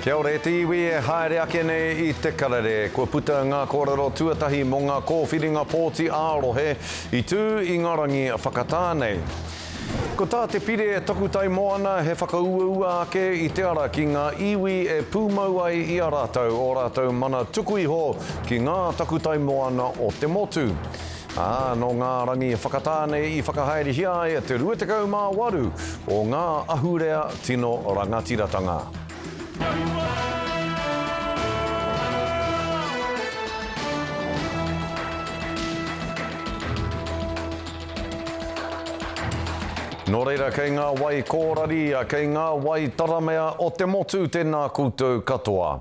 Kia ora, te iwi e haere ake nei I te karere. Kua puta ngā kōrero tuatahi mō ngā kōwhiringa pōti ārohe I tū I ngā rangi whakatānei. Ko tā te pire e takutai moana he whakauaua ake I te ara ki ngā iwi e pūmau ai I a rātou o rātou mana tuku iho ki ngā takutai moana o te motu. No ngā rangi whakatānei I whakahaere hia e te 28 o ngā ahurea tino rangatiratanga. Nō reira, kei ngā wai kōrari, kei ngā wai taramea o te motu tēnā koutou katoa.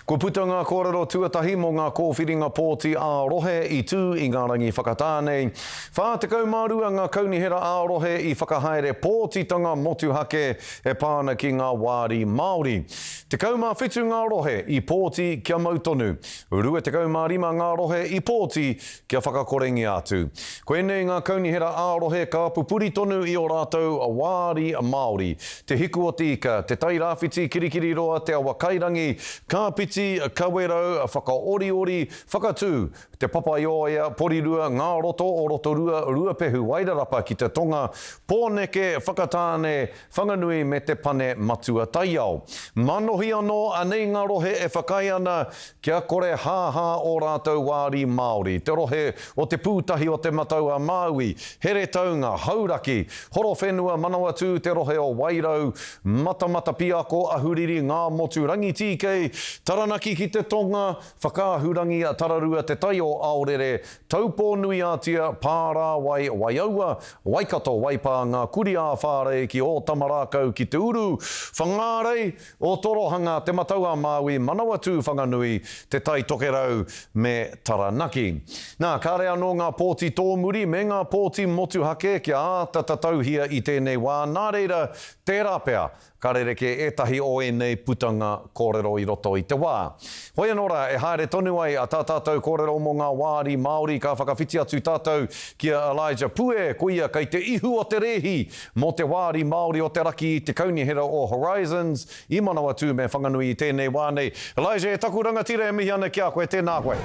Ko puta ngā kōrero tuatahi mō ngā kōwhiringa pōti ārohe I tū I ngā rangi whakatānei. Whā te kaumārua ngā kaunihera ārohe I whakahaere pōtitanga motu hake e pāna ki ngā wāri Māori. Te kaumāwhitu ngā rohe I pōti kia mautonu. Rua te kaumārima ngā rohe I pōti kia whakakorengi atu. Koenei ngā kaunihera ārohe ka pupuri tonu I o rātou a wāri Māori. Te hiku o tika, te tairāwhiti kirikiri roa te awa kairangi, ka piti kawerau, whakaori-ori, whakatū, te papaioia, porirua, ngā roto o rotorua, ruapehu, wairarapa ki te tonga, pōneke, whakatāne, whanganui me te pane matua taiao. Manohi anō, anei ngā rohe e whakai ana kia kore hāhā o rātou wāri Māori. Te rohe o te pūtahi o te mataua Māui, here taunga, hauraki, horo whenua manawa tū te rohe o Wairau, matamata piako ahuriri ngā motu rangitīkei, taranaki ki te tonga, whakāhurangi a tararua te tai o aorere, taupō nui ātia, pārā wai waiaua, waikato waipā ngā kuri a whārei ki o Tamarākau ki te uru, whangārei o Torohanga te mataua Māui, manawa tū whanganui, te tai tokerau me taranaki. Nā, kāre anō ngā pōti tōmuri me ngā pōti motu hake kia ātatatauhia I tēnei wā, nā reira tērā pea, ka rereke etahi o nei putanga kōrero I roto I te wā. Hoi anora, e haere tonu ai a tātātou kōrero mō ngā wāri Māori ka whakawhiti atu tātou kia Elijah Pue, kuia kei te ihu o te rehi mō te wāri Māori o te raki I te kaunihera o Horizons, I manawa tū me whanganui I tēnei wā nei. Elijah, e taku rangatira e mihi ana kia koe, tēnā koe.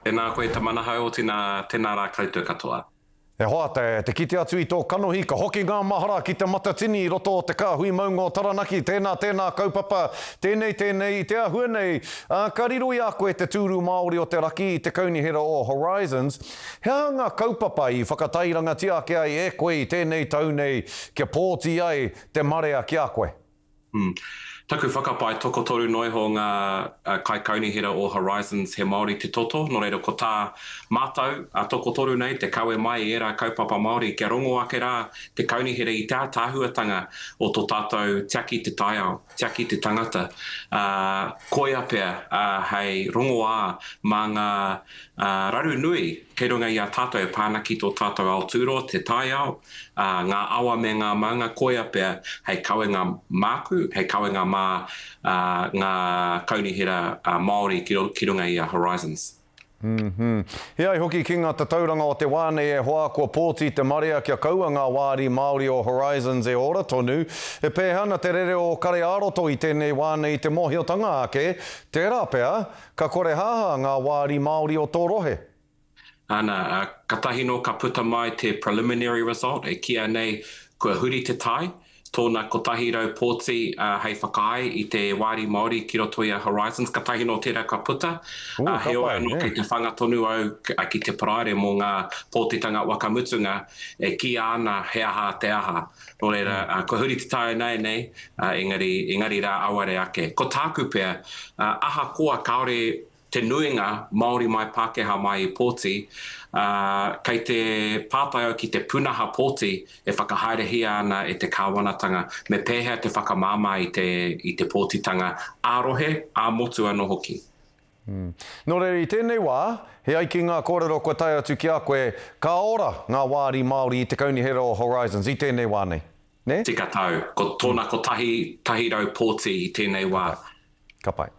Tēnā koe ta manahau o tēnā rā koutou katoa. E hoa te kite atu I tō kanohi, ka hoki ngā mahara ki te matatini roto o te kāhui maungo taranaki, tēnā kaupapa, tēnei I te ahua nei, ka riro I a koe te tūru Māori o te raki I te kaunihera o Horizons, hea ngā kaupapa I whakatairangatia ki ai e koe I tēnei taunei kia pōti ai te marea ki a koe? Taku whakapai tokotoru noi ho ngā kai kaunihera o Horizons he Māori te toto, no reira ko tā mātau a tokotoru nei te kaue mai I era kaupapa Māori kia rongo ake rā te kaunihera I tā tāhuatanga o tō tātou tiaki te taiao, tiaki te tangata. Koia pia hei rongo mā ngā raru nui kei runga I a tātou e pāna ki tō tātou Aotearoa, te taiao, ngā awa me ngā maunga koia pia hei kaue ngā māku, hei kaue ngā ngā kaunihera Māori ki runga I a Horizons. Hea I hoki ki ngā tatauranga o te wāne e hoa kua pōti te marea kia kaua ngā wāri Māori o Horizons e ora tonu, e pēhana te rere o kare aroto I tēnei wāne I te mohiotanga ake, te rāpea, ka kore haha ngā wāri Māori o tō rohe. Ana, katahino ka puta mai te preliminary result, e kia nei kua huri te tai, tōna kotahi rau pōti hei whakai I te wāri Māori ki roto I a Horizons, katahi no tērā ka puta. He oa anō kei te whangatonu au ki te paraire mō ngā pōtitanga wakamutunga e ki ana he aha te aha. Nō reira, ko huri te tae nei, engari rā aware ake. Ko tāku pia, aha koa kaore te nuinga Māori mai Pākehā mai I pōti, kei te pātai au ki te punaha pōti e whakahaere hia ana e te kāwanatanga, me pēhea te whakamāma I te pōtitanga ārohe, āmotu anō hoki. Nō reira I tēnei wā, he ai ki ngā kōrero ko tai atu ki a koe, ka ora ngā wāri Māori I te kaunihera o Horizons I tēnei wā nei. Ne? Tika tau, ko tōna ko tahi rau pōti I tēnei wā. Ka pai.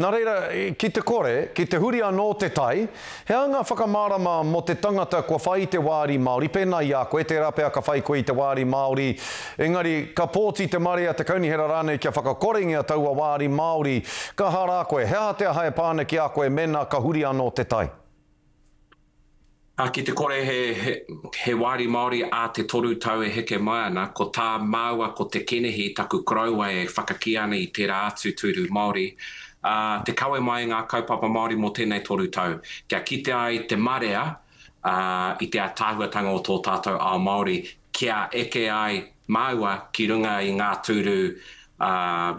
Nā reira, ki te kore, ki te huri anō te tai, he anga whakamārama mo te tangata kua whai te wāri Māori, pēnā i a koe te rapea ka whai koe i te wāri Māori, engari ka pōti te marea te kaunihera rānei kia whakakorengia taua wāri Māori, ka hara koe, hea te hae pāne ki a koe mena ka huri anō te tai. Ki te kore he wāri Māori a te toru tau e heke mai ana, ko tā māua ko te kenehi taku koraua e whakaki ana i tērā atu turu Māori. Te kawe mai ngā kaupapa Māori mō tēnei toru tau. Kia kite ai te marea i te tāhuatanga o tō tātou ao Māori, kia eke ai māua ki runga i ngā turu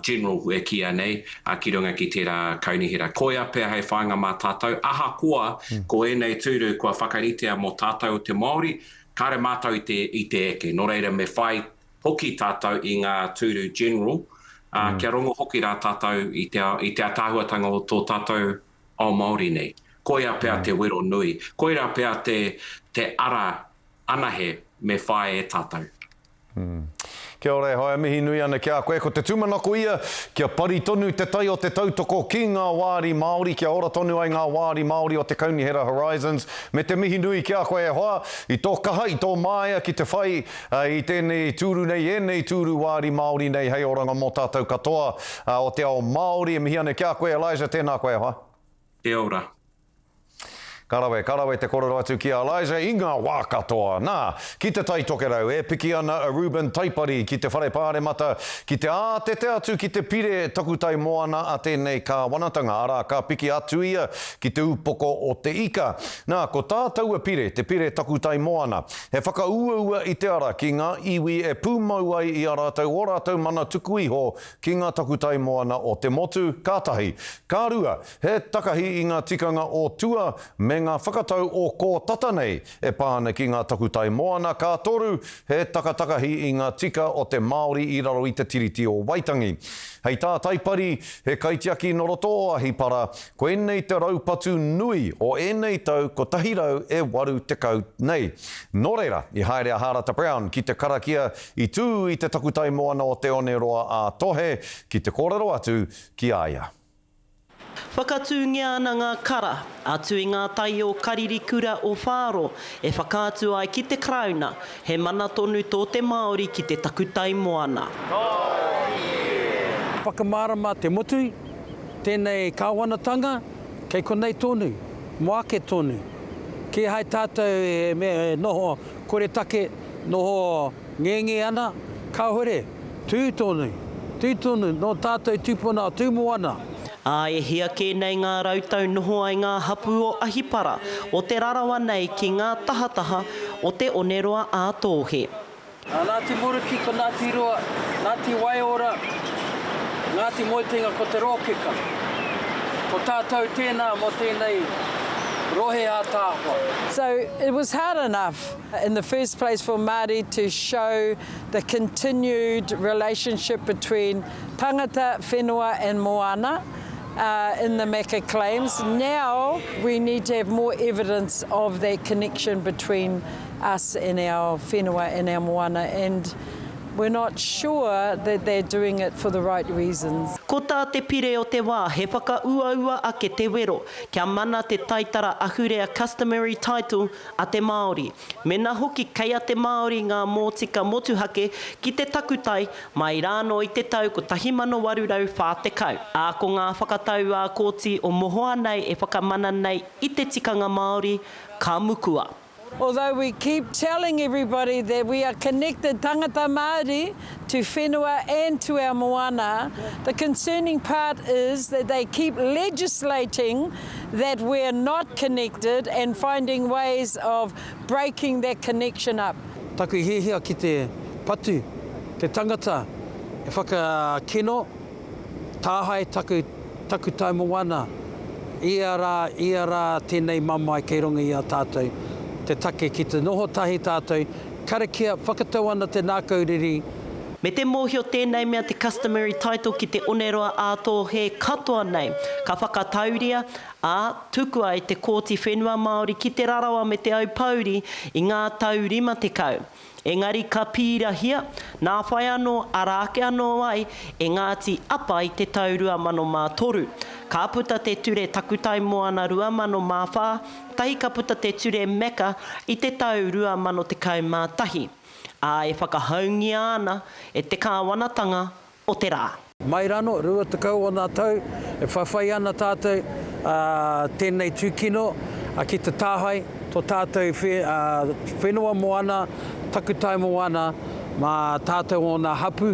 general e kia nei, ki runga ki tērā kaunihera. Koia pēr hei whainga mā tātou. Aha koa, ko enei tūru kua whakaritea mō tātou o te Māori, kāre mātou i te eke. Nō reira me whai hoki tātou i ngā tūru general, kia rongo hoki rā tātou i te tāhuatanga o tō tātou o Māori nei. Koia pēr te wero nui. Koia pēr te ara anahe me whai e tātou. Kia ora, hoi mihi nui ana kia koe. Ko te tūmanako ia, kia pari tonu te tai o te tautoko ki ngā wāri Māori, kia ora tonu ai ngā wāri Māori o te Kaunihera Horizons. Me te mihi nui kia koe hoa, i tō kaha, i tō māia ki te whai, i tēnei tūru nei, enei tūru wāri Māori nei, hei oranga mō tātou katoa o te ao Māori. E mihi ana kia koe, Elijah, tēnā koe hoa. Kia ora. Karawe te kororo atu ki a Elijah i ngā wā katoa. Nā, ki te tai tokerau, e piki ana a Ruben Taipari ki te whare pāre mata, ki te ātete atu ki te pire takutai moana a tēnei ka wanatanga, ara ka piki atu ia ki te upoko o te ika. Nā, ko tātou a pire, te pire takutai moana, he whakauaua i te ara ki ngā iwi e pūmau ai i a rātou o rātou mana tuku iho ki ngā takutai moana o te motu kātahi. Kā rua, he takahi i ngā tikanga o tua me ngā whakatau o ko tata nei e pāne ki ngā takutai moana, ka toru he takatakahi i ngā tika o te Māori i raro i te tiriti o Waitangi. Hei tā taipari, he kaitiaki no roto o ahi para, ko enei te raupatu nui o enei tau ko tahirau e waru te kau nei. Nō reira, i haere a Harata Brown ki te karakia i tū i te takutai moana o te Oneroa a Tohe, ki te kōrero atu ki Aia. Whakatūngia ana ngā kara, atu i ngā tai o Karirikura o Whāro, e whakaatu ai ki te krauna, he mana tonu tō te Māori ki te takutai moana. Whakamārama te motu, tēnei kāwanatanga, kei konei tonu, moake tonu. Ki hai tātou me noho kore take, noho ngenge ana, ka hore, tū tonu, no tātou tūpuna o tūmoana. E hia kēnei ngā rautau noho ai ngā hapu o Ahipara, o te rarawa nei ki ngā tahataha o te Oneroa a Tohe. Ngāti Muruki ko Ngāti Roa, Ngāti Waiora, Ngāti Moitenga ko te Rōkeka. Ko tātou tēnā mo tēnei rohe a tāhua. So it was hard enough in the first place for Māori to show the continued relationship between tangata, whenua and moana in the Mecca claims. Now we need to have more evidence of that connection between us and our whenua and our moana, and we're not sure that they're doing it for the right reasons. Ko tā te pire o te wā, he whakauaua ake te wero, kia mana te taitara ahurea customary title a te Māori. Mena hoki kei a te Māori ngā mōtika motuhake ki te takutai mai rāno i te tau ko 1840. Ko ngā whakatau a kōti o mohoa nei e whakamana nei i te tikanga Māori ka mukua. Although we keep telling everybody that we are connected tangata Māori to whenua and to our moana, the concerning part is that they keep legislating that we're not connected and finding ways of breaking that connection up. Taku hihia ki te patu, te tangata, e whakakino, tāhai taku tai moana, ia rā tēnei mamai kei ronga i a tātou. Te take ki te noho tahi tātou, karakia whakatau ana te nākauriri. Me te mōhio tēnei mea te customary title ki te oneroa ātō he katoa nei. Ka whakatauria a tuku ai te kōti whenua Māori ki te rarawa me te aupauri i ngā tau 50. Engari ka pīrahia, nā whai anō arāke anō ai e Ngāti Apa i te tau 2003. Ka puta te ture Takutai Moana 2004, tahi ka puta te ture Meka i te tau 2011. A e whakahaungia ana e te kāwanatanga o te rā. Mai rano, rua tekau o nā tau, e whawhai ana tātou tēnei tūkino ki te tāhai, tō tātou whenua moana, Takutai Moana, mā tātou o nā hapu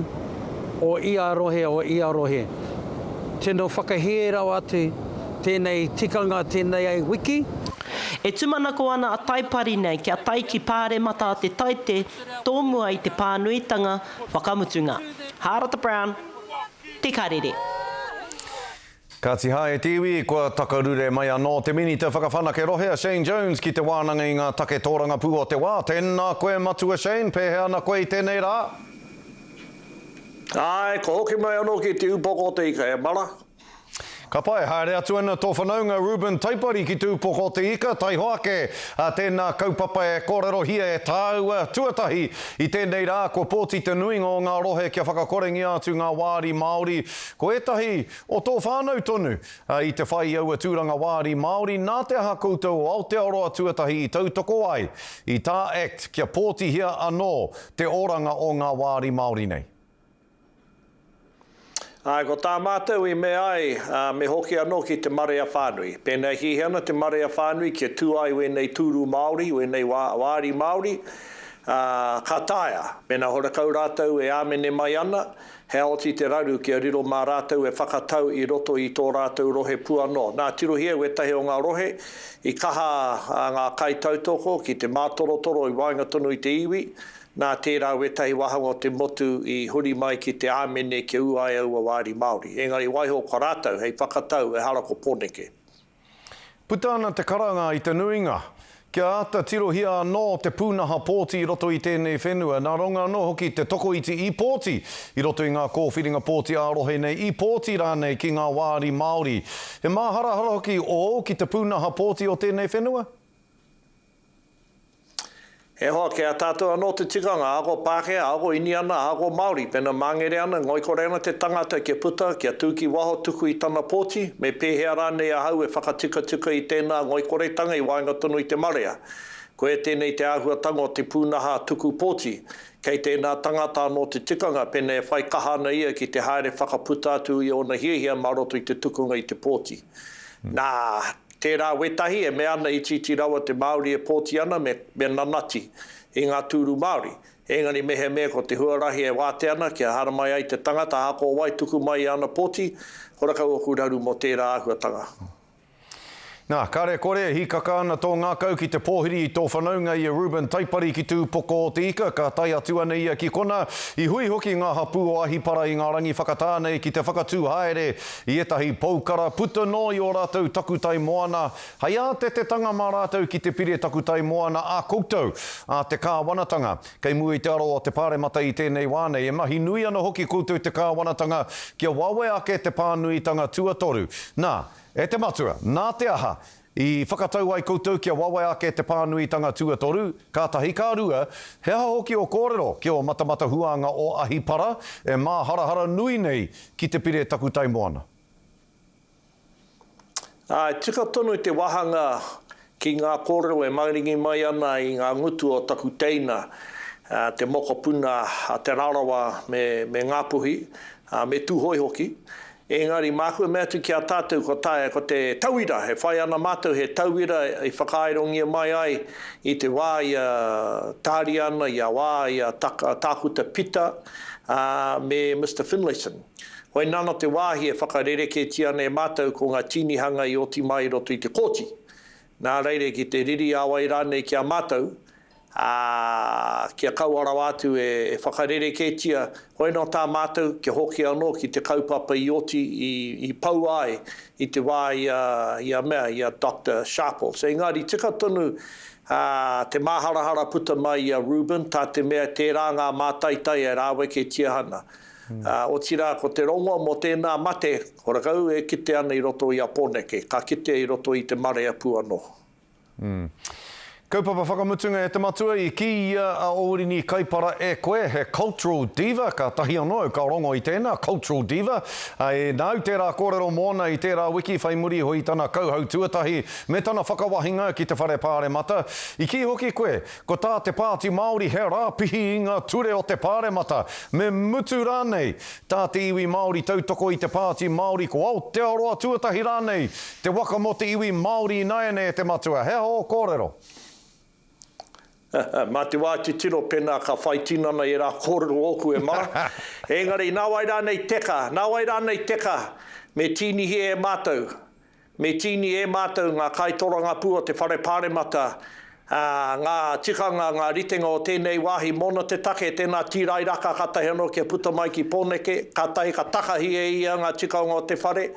o Iarohe. Tēnō whakahērau atu tēnei tikanga, tēnei ai wiki. E tumanako ana a taipari nei kia tai ki pāre mata a te taite, tōmua i te pānuitanga whakamutunga. Harata Brown, te karere. Ka tiha e tiwi, kua takarure mai anō te minita whakawhanake rohea Shane Jones ki te wānanga i ngā take tōranga pū o te wā. Tēnā koe matua Shane, pēhea ana koe i tēnei rā. Ai, ko hoki mai anō ki te upoko te ika e mara. Ka pai, haere atu ana tō whanaunga Ruben Taipari ki tūpoko te ika, tai hoake tēnā kaupapa e kōrero hia e tāua tuatahi i tēnei rā, ko pōti te nuinga o ngā rohe kia whakakorengi atu ngā wāri Māori. Ko etahi o tō whānau tonu i te whai aua tūranga wāri Māori, nā te aha koutou o Aotearoa tuatahi i tautoko ai i tā act kia pōti hia anō te oranga o ngā wāri Māori nei. Ai, ko tā mātou i me ai, me hoki anō ki te Marea Whānui. Pēnei hi ana te Marea Whānui kia tū ai wenei tūru Māori, wenei wāri Māori. Ka tāia, pēnā horakau rātou e āmene mai ana, he oti te raru kia riro mā rātou e whakatau i roto i tō rātou rohe puanō. Nā tirohia wetahi o ngā rohe, i kaha ngā kai tautoko ki te mātorotoro i wainga tonu i te iwi, nā tērā wetahi wahanga o te motu i huri mai ki te āmene kia uai aua wāri Māori. Engari waiho ka rātou, hei whakatau e harako pōneke. Puta ana te karanga i te nuinga. Kia ata tirohia anō te pūnaha pōti i roto i tēnei whenua. Nā ronga anō hoki te tokoiti i pōti i roto i ngā kōwhiringa pōti ārohe nei. I pōti rānei ki ngā wāri Māori. He māharahara hoki o ki te pūnaha pōti o tēnei whenua? E hoa, kia tātou anō te tikanga, ako Pākehā, ako Iniana, ako Māori, pēnā māngere ana, ngoi kore ana te tangata kia puta, kia tūki waho tuku i tana pōti, me pēhea rānei ahau e whakatika i tēnā ngoi koretanga i wainga tonu i te Marea. Ko e tēnei te āhuatanga o te pūnaha tuku pōti, kei tēnā tangata anō te tikanga, pēnā e whai kahana ia ki te haere whakaputa atu i ona hiahia maroto i te tukunga i te pōti. Nā, tērā wetahi e me ana i titi rawa te Māori e pōti ana me nanati i ngā tūru Māori. Engari mehe mea ko te huarahi e wāte ana kia hara mai ai te tangata hako wai tuku mai i ana pōti, horakau o kuraru mo tērā āhuatanga. Nā, kare kore, hikaka ana tō ngā kau ki te pōhiri i tō whanaunga i a Ruben Taipari ki tūpoko o te ika, ka tai atu ana ia ki kona, i hui hoki ngā hapu o ahipara i ngā rangi whakatānei ki te whakatū haere i etahi paukara, puta no i o rātou Takutai Moana, hai a te tanga mā rātou ki te pire Takutai Moana a koutou, a te kāwanatanga, kei mui te aro o te pāremata i tēnei wānei, e mahi nui ana hoki koutou te kāwanatanga, kia wawe ake te pānuitanga tuatoru. Nā, e te matua, nā te aha, i whakatau ai koutou kia wawe ake te pānuitanga tuatoru, ka tahi kā rua, he aha hoki o kōrero ki o matamata huanga o ahipara, e mā harahara nui nei ki te pire Takutai Moana. Tika tonu i te wahanga ki ngā kōrero e mairingi mai ana i ngā ngutu o Takuteina, te mokopuna a te rarawa me Ngāpuhi, me tūhoi hoki. Engari mākua mea tu ki a tātou ko tae, ko te tauira, he whai ana mātou he tauira i whakairongia mai ai i te wā i a Tāriana, i a wā i a Tākuta Pita, me Mr. Finlayson. Hoi nana te wāhi e whakarereke tiana e mātou ko ngā tinihanga i oti mai roto i te kōti. Nā reire ki te riri awai rānei ki a mātou, kia kauara atu e whakarere ketia, hoi no tā mātou ke hoki anō ki te kaupapa i oti i pau ai i te wā i a Dr. Sharples. Engari, tika tonu te māharahara puta mai i a Ruben, tā te mea tērā ngā mātaitai e rāwe ke tiahana. O tira, ko te rongoa mo tēnā mate, ora kau e kite ana i roto i a Pōneke, ka kite i roto i te marea pu anō. Kaupapa whakamutunga e te matua i ki a Orini Kaipara e koe, he cultural diva, ka tahi anō, ka rongo i tēnā, cultural diva. E nau tērā kōrero mōna i tērā wiki whaimuri hoi tana kauhau tuatahi, me tana whakawahinga ki te whare pāre mata. I ki hoki koe, ko tā te pāti Māori he rāpihi i ngā ture o te pāre mata. Me mutu rānei, tā te iwi Māori tautoko i te pāti Māori ko Aotearoa tuatahi rānei, te waka mo te iwi Māori naene e te matua. He ho kōrero. Mā te wā te tiro pena ka whai tinana i rā kōrero oku e mara. Engari, nā wai rānei teka, me tini he e mātou. Me tini e mātou ngā kaitoranga pua te whare pāre mata. Ngā tikanga, ngā ritenga o tēnei wāhi mona te take, tēnā tīrai raka katahi anō kia puta mai ki Pōneke, katahi ka takahi e ia ngā tikanga o te whare.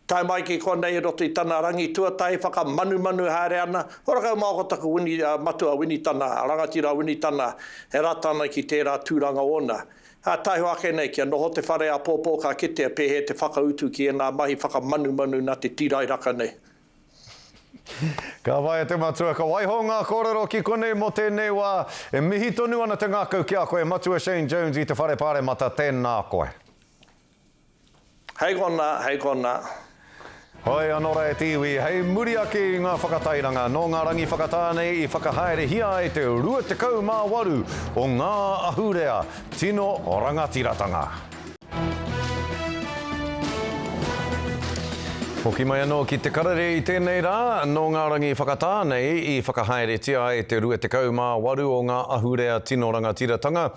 Tai mai ki konei roto i tana rangi tuatai, whaka manu haere ana. Ora kau mākotaku matua wini tana, rangatira wini tana, e ratana ki tērā tūranga ona. Tai hoake nei, kia noho te whare a pōpō ka kite a pēhe te whakautu ki e nā mahi whaka manu nā te tīrai raka nei. Ka vai te matua, ka waiho ngā kōrero ki konei mo tēnei wā. E mihi tonu ana te ngākau ki a koe, matua Shane Jones i te whare pāre mata, tēnā koe. Hei kona. Hoi anora e tiwi, hei muri ake i ngā whakatairanga, no ngā rangi whakatāne i whakahaere hia e te 28 o ngā ahurea, tino o rangatiratanga. Hoki mai anō ki te karere i tēnei rā, no ngā rangi whakatānei i whakahaere tia e te 28 o ngā ahurea tino rangatiratanga.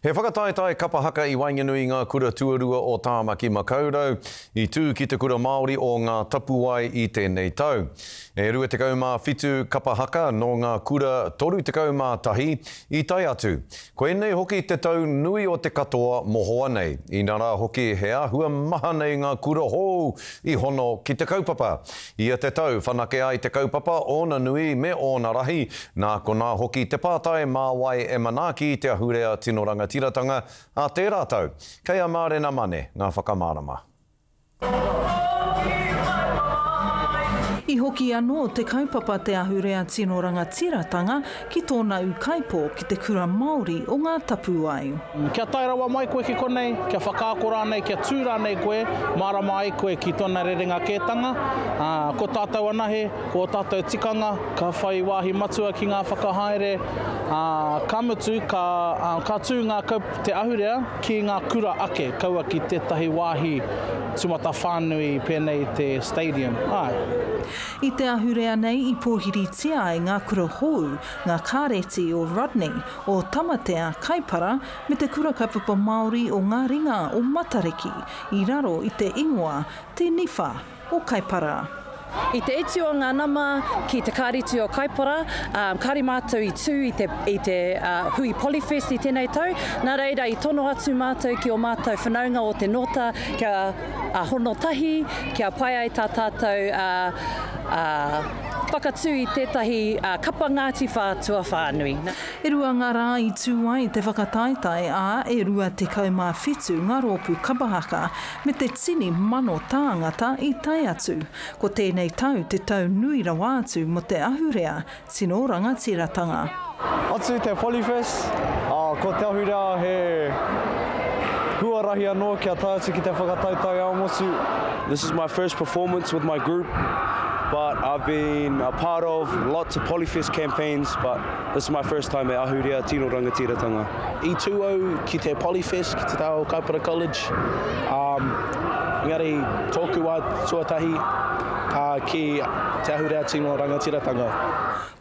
He whakataetai kapahaka i wainganui ngā kura tuarua o Tāmaki Makaurau, i tū ki te kura Māori o ngā tapuai i tēnei tau. E 27 kapahaka no ngā kura 31 i tai atu. Ko enei hoki te tau nui o te katoa mohoa nei. I nā rā hoki he ahua maha nei ngā kura hou i hono ki te kaupapa. Ia te tau whanake ai te kaupapa ona nui me ona rahi, nā ko nā hoki te pātai māwai e manaki i te ahurea tino rangatiratanga a tērā tau. Kei a mārena mane ngā whakamārama. I hoki anō te kaupapa te ahurea tino rangatiratanga ki tōna ukaipo ki te kura Māori o ngā tapuai. Kia tairawa mai koe ki konei, kia whakaakora nei, kia tūra nei koe, marama ai koe ki tōna rerenga kētanga. Ko tātou anahe, ko tātou tikanga, ka whai wāhi matua ki ngā whakahaere. Ka mutu, ka tū ngā te ahurea ki ngā kura ake, kaua ki tētahi wāhi tumata whānui pēnei te stadium. I te ahurea nei i pōhiritia ai ngā kura hou, ngā kāreti o Rodney, o Tamatea, Kaipara, me te kura kaupapa Māori o ngā ringa o Matariki, i raro i te ingoa, te niwha o Kaipara. I te eti o ngā nama ki te kāriti o Kaipara, kāri mātou i tū i te hui Polyfest i tēnei tau. Nā reira i tono atu mātou ki o mātou whanaunga o te nota, kia hono tahi, kia pai ai tā tātou whakatū i tētahi kapa Ngāti whātua whānui. E rua ngā rā i tū ai te whakataetai e rua te kaumā whetū ngā rōpū kapahaka me te tini mano tāngata i tai atu. Ko tēnei tau te tau nui rawa atu mo te ahurea tino rangatiratanga. Atu te Polyfest, ko te ahurea he huarahi anō kia tai atu ki te whakataetai ao motu. This is my first performance with my group, but I've been a part of lots of Polyfest campaigns, but this is my first time at Ahurea Tino Rangatiratanga. I tūau ki te Polyfest, ki te tau Kaipara College. Engari, tōku wā tuatahi ki te ahurea tino rangatiratanga.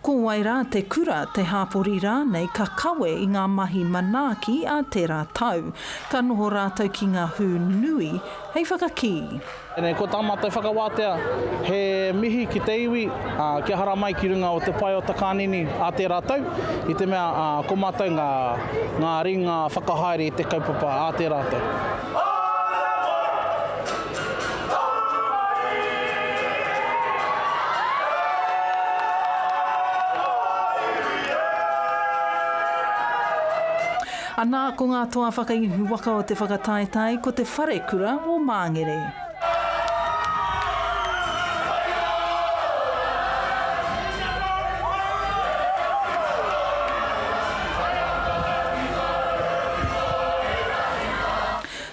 Ko wai rā te kura te hāpori rānei ka kawe i ngā mahi manaaki a tērā tau. Ka noho rātou ki ngā hū nui, hei whakaki. Ko tāmata whakawātea, he mihi ki te iwi, kia hara mai ki runga o te pai o takanini a tērā tau, i te mea ko mātou ngā ringa whakahaere i te kaupapa a tērā tau. Anā ko ngā toa whakaihu waka o te whakataetai ko te whare kura o Māngere.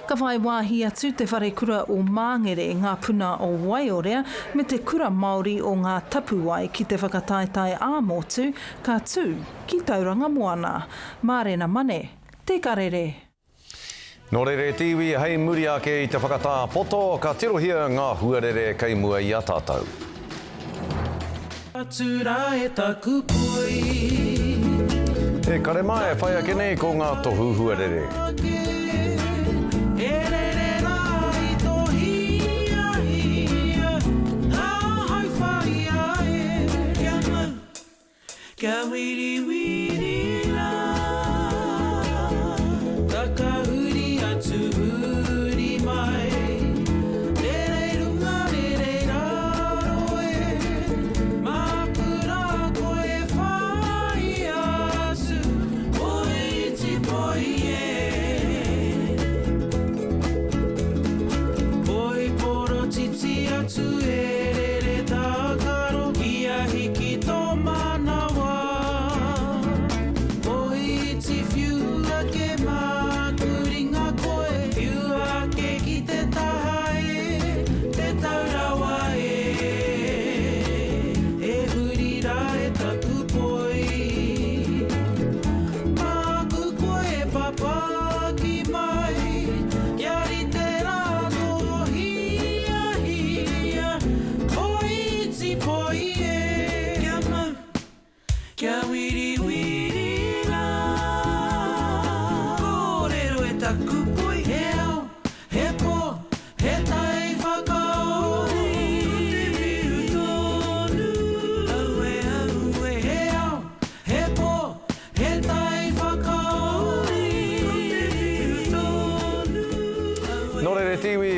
Ka whai wāhi atu te whare kura o Māngere ngā puna o Waiorea me te kura Māori o ngā tapuwai ki te whakataetai ā-motu ka tū ki Tauranga Moana. Mārena mane. Te karere. Nō rere tiwi, hei muri ake i te whakatā poto, ka tirohia ngā huarere kei mua i a tātou. E kare mai, whai ake nei ko ngā tohu huarere.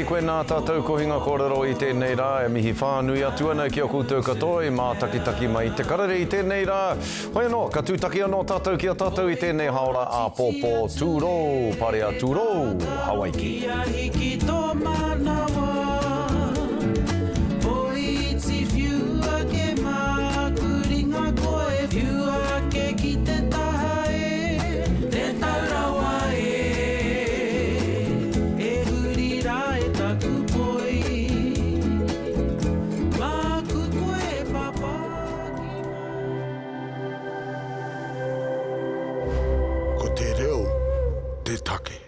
Koe nā tātou kohinga kōrero i tēnei rā, e mihi whānui atu ana ki o koutou katoa, i mā takitaki mai te karere i tēnei rā. Hoi anō, ka tūtaki anō tātou ki a tātou i tēnei haora a pōpō tūrō, parea tūrō, Hawaiki. Ko te reo, te take.